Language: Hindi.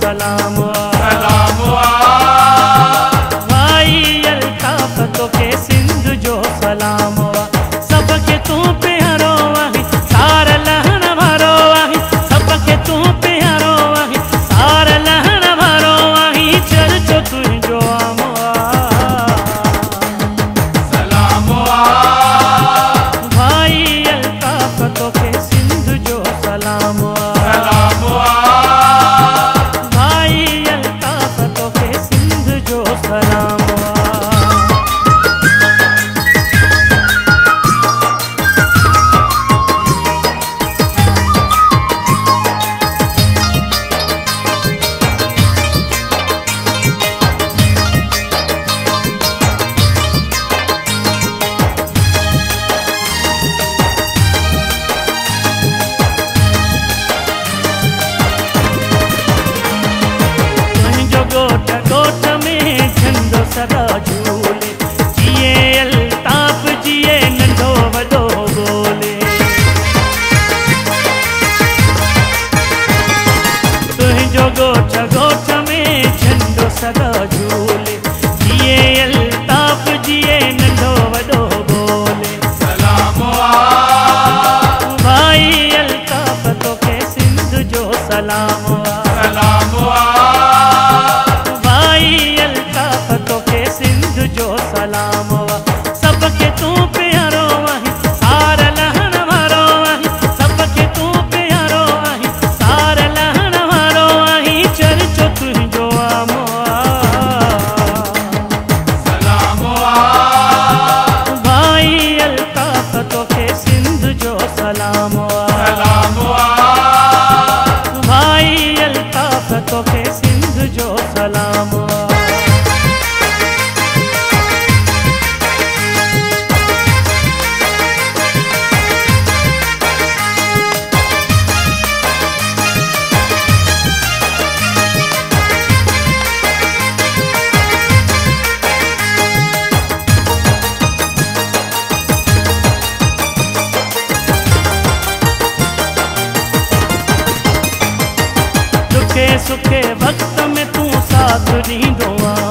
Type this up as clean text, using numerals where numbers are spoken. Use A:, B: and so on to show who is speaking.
A: सलाम भाई अल्ताफ तोखे सिंध जो सलाम सबके तू प्यारो आहीं सार लहण भरो आहीं सबके तू प्यारो आहीं सार लहण भरो आहीं चर्चो तुझो आमो
B: सलाम
A: भाई अल्ताफ तोखे सिंध जो सलाम भाई अल्ताफ तोखे सिंध जो सलाम गोट गोट में झंडो सदा झूले जिए अल्ताफ जिए नंढो वॾो बोले तुंहिंजो गोठ गोठ में झंडो सदा झूले जिए अल्ताफ जिए नंढो वॾो बोले
B: सलाम
A: भाई अल्ताफ तोखे सिंध जो सलाम तोखे सिंध जो सलाम सबके तू प्यारो आहीं सार लहण भरो आहीं सबके तू प्यारो आहीं सार लहण भरो आहीं चर्चो तुझो आमो
B: सलाम
A: भाई अल्ताफ तोखे सिंध जो सलाम भाई अल्ताफ तोखे सिंध जो सलाम सुखे वक्त में तू साथ ॾींदो आ